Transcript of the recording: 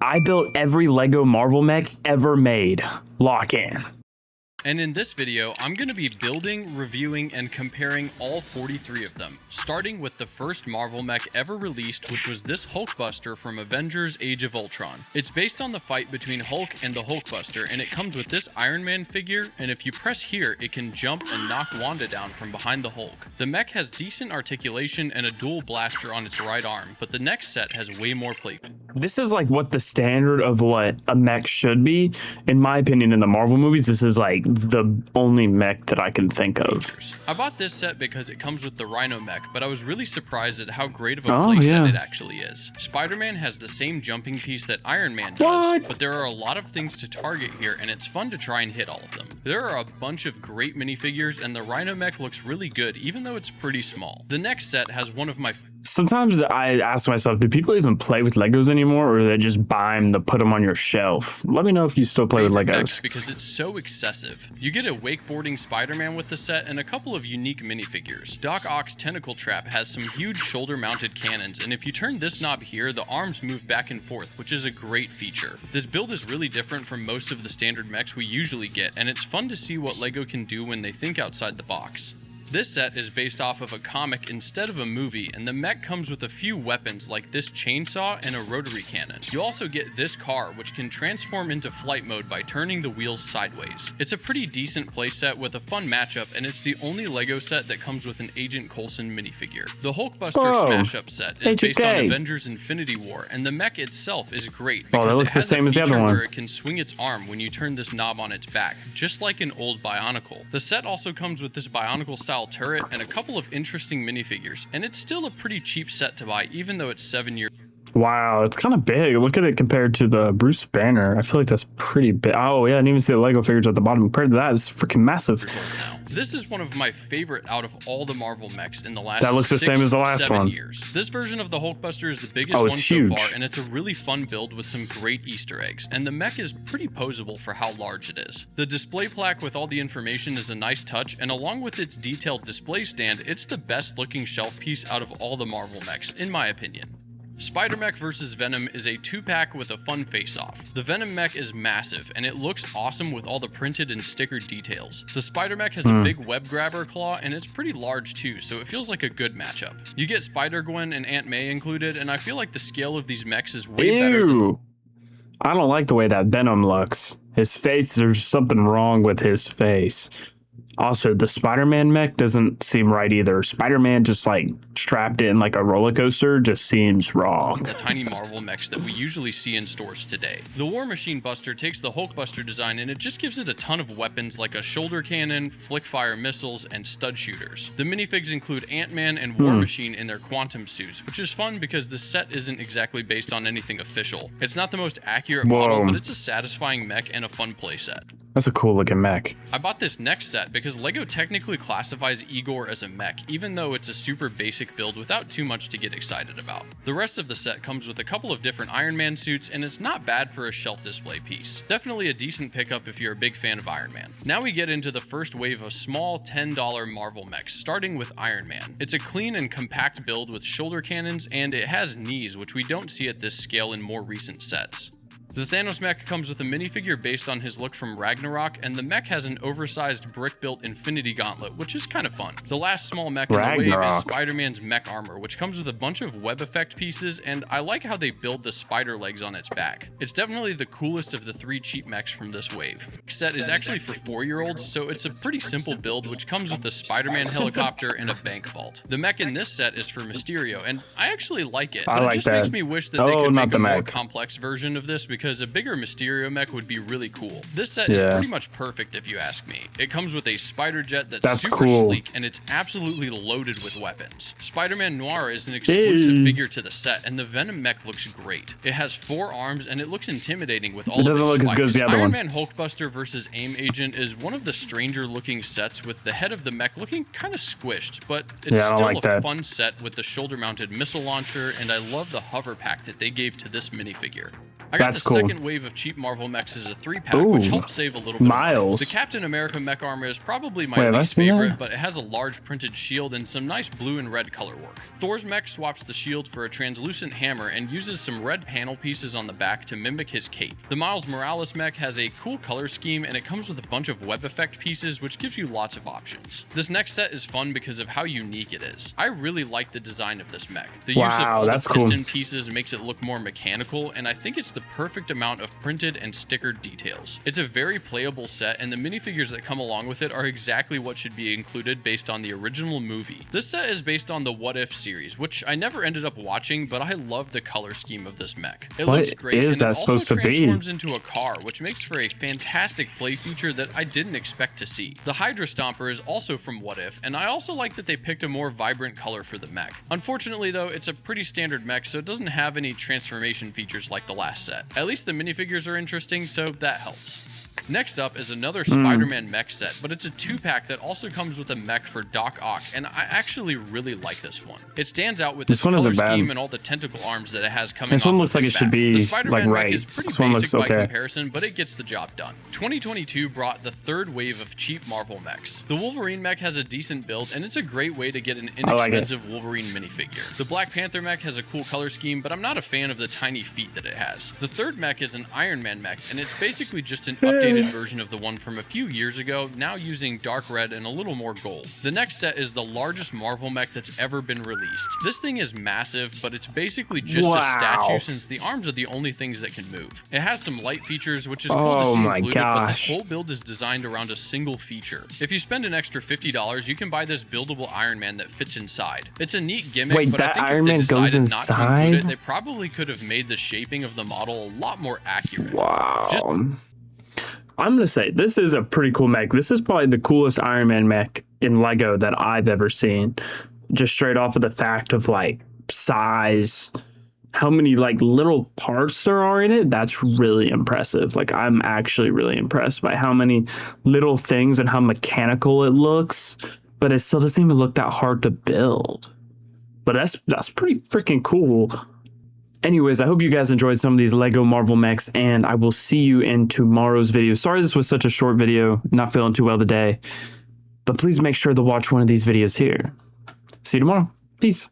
I built every LEGO Marvel mech ever made. Lock in. And in this video, I'm going to be building, reviewing, and comparing all 43 of them, starting with the first Marvel mech ever released, which was this Hulkbuster from Avengers Age of Ultron. It's based on the fight between Hulk and the Hulkbuster, and it comes with this Iron Man figure, and if you press here, it can jump and knock Wanda down from behind the Hulk. The mech has decent articulation and a dual blaster on its right arm, but the next set has way more playpen. This is like what the standard of what a mech should be. In my opinion, in the Marvel movies, this is like the only mech that I can think of. I bought this set because it comes with the Rhino mech, but I was really surprised at how great of a playset it actually is. Spider-Man has the same jumping piece that Iron Man does, but there are a lot of things to target here, and it's fun to try and hit all of them. There are a bunch of great minifigures, and the Rhino mech looks really good, even though it's pretty small. The next set has one of my Sometimes I ask myself, do people even play with Legos anymore, or do they just buy them to put them on your shelf? Let me know if you still play with Legos. Because it's so excessive. You get a wakeboarding Spider-Man with the set and a couple of unique minifigures. Doc Ock's tentacle trap has some huge shoulder-mounted cannons, and if you turn this knob here, the arms move back and forth, which is a great feature. This build is really different from most of the standard mechs we usually get, and it's fun to see what LEGO can do when they think outside the box. This set is based off of a comic instead of a movie, and the mech comes with a few weapons like this chainsaw and a rotary cannon. You also get this car, which can transform into flight mode by turning the wheels sideways. It's a pretty decent playset with a fun matchup, and it's the only LEGO set that comes with an Agent Coulson minifigure. The Hulkbuster Smash-Up set is based on Avengers Infinity War, and the mech itself is great because that looks the same as the other one. where it can swing its arm when you turn this knob on its back, just like an old Bionicle. The set also comes with this Bionicle-style turret and a couple of interesting minifigures, and it's still a pretty cheap set to buy even though it's 7 years. Wow, it's kind of big. Look at it compared to the Bruce Banner. I feel like that's pretty big. Oh yeah, I didn't even see the Lego figures at the bottom. Compared to that, it's freaking massive. This is one of my favorite out of all the Marvel mechs in the last that looks the same as the last 7 one. Years. This version of the Hulkbuster is the biggest one so far, and it's a really fun build with some great Easter eggs, and the mech is pretty posable for how large it is. The display plaque with all the information is a nice touch, and along with its detailed display stand, it's the best looking shelf piece out of all the Marvel mechs, in my opinion. Spider-Mech vs. Venom is a 2-pack with a fun face-off. The Venom mech is massive, and it looks awesome with all the printed and stickered details. The Spider-Mech has a big web grabber claw, and it's pretty large too, so it feels like a good matchup. You get Spider-Gwen and Aunt May included, and I feel like the scale of these mechs is way better. I don't like the way that Venom looks. His face, there's something wrong with his face. Also, the Spider-Man mech doesn't seem right either. Spider-Man just like strapped in like a roller coaster just seems wrong. The tiny Marvel mechs that we usually see in stores today. The War Machine Buster takes the Hulkbuster design and it just gives it a ton of weapons like a shoulder cannon, flick fire missiles, and stud shooters. The minifigs include Ant-Man and War Machine in their quantum suits, which is fun because the set isn't exactly based on anything official. It's not the most accurate model, but it's a satisfying mech and a fun playset. That's a cool looking mech. I bought this next set because LEGO technically classifies Igor as a mech, even though it's a super basic build without too much to get excited about. The rest of the set comes with a couple of different Iron Man suits, and it's not bad for a shelf display piece. Definitely a decent pickup if you're a big fan of Iron Man. Now we get into the first wave of small $10 Marvel mechs, starting with Iron Man. It's a clean and compact build with shoulder cannons, and it has knees, which we don't see at this scale in more recent sets. The Thanos mech comes with a minifigure based on his look from Ragnarok, and the mech has an oversized brick-built Infinity Gauntlet, which is kind of fun. The last small mech in the wave is Spider-Man's mech armor, which comes with a bunch of web effect pieces, and I like how they build the spider legs on its back. It's definitely the coolest of the 3 cheap mechs from this wave. The set is actually for 4-year-olds, so it's a pretty simple build, which comes with a Spider-Man helicopter and a bank vault. The mech in this set is for Mysterio, and I actually like it, but it just makes me wish that they could make a more complex version of this because a bigger Mysterio mech would be really cool. This set is pretty much perfect if you ask me. It comes with a spider jet that's super sleek, and it's absolutely loaded with weapons. Spider-Man Noir is an exclusive figure to the set, and the Venom mech looks great. It has 4 arms, and it looks intimidating with all of its spikes. As good as the other one. Iron Man Hulkbuster vs. AIM Agent is one of the stranger looking sets with the head of the mech looking kind of squished, but it's still a fun set with the shoulder mounted missile launcher, and I love the hover pack that they gave to this minifigure. I got That's the cool. second wave of cheap Marvel mechs as a 3-pack, which Ooh, helps save a little bit of money. Miles. The Captain America mech armor is probably my Wait, have I least seen favorite, that? but it has a large printed shield and some nice blue and red color work. Thor's mech swaps the shield for a translucent hammer and uses some red panel pieces on the back to mimic his cape. The Miles Morales mech has a cool color scheme and it comes with a bunch of web effect pieces, which gives you lots of options. This next set is fun because of how unique it is. I really like the design of this mech. The use of all the piston pieces makes it look more mechanical, and I think it's the perfect amount of printed and stickered details. It's a very playable set, and the minifigures that come along with it are exactly what should be included based on the original movie. This set is based on the What If series, which I never ended up watching, but I love the color scheme of this mech. It looks great, and it also transforms into a car, which makes for a fantastic play feature that I didn't expect to see. The Hydra Stomper is also from What If, and I also like that they picked a more vibrant color for the mech. Unfortunately though, it's a pretty standard mech, so it doesn't have any transformation features like the last set. At least the minifigures are interesting, so that helps. Next up is another Spider-Man mech set, but it's a 2-pack that also comes with a mech for Doc Ock, and I actually really like this one. It stands out with its color scheme and all the tentacle arms that it has coming off. This one looks like it should be like mech is pretty basic by comparison, but it gets the job done. 2022 brought the third wave of cheap Marvel mechs. The Wolverine mech has a decent build, and it's a great way to get an inexpensive Wolverine minifigure. The Black Panther mech has a cool color scheme, but I'm not a fan of the tiny feet that it has. The third mech is an Iron Man mech, and it's basically just an updated version of the one from a few years ago, now using dark red and a little more gold. The next set is the largest Marvel mech that's ever been released. This thing is massive, but it's basically just a statue since the arms are the only things that can move. It has some light features, which is cool to see included, but this whole build is designed around a single feature. If you spend an extra $50, you can buy this buildable Iron Man that fits inside. It's a neat gimmick, but I think Iron Man goes inside? not to include it, they probably could have made the shaping of the model a lot more accurate. Wow. I'm going to say, this is a pretty cool mech. This is probably the coolest Iron Man mech in LEGO that I've ever seen. Just straight off of the fact of, like, size, how many, like, little parts there are in it. That's really impressive. Like, I'm actually really impressed by how many little things and how mechanical it looks. But it still doesn't even look that hard to build. But that's pretty freaking cool. Anyways, I hope you guys enjoyed some of these LEGO Marvel mechs, and I will see you in tomorrow's video. Sorry this was such a short video, not feeling too well today, but please make sure to watch one of these videos here. See you tomorrow. Peace.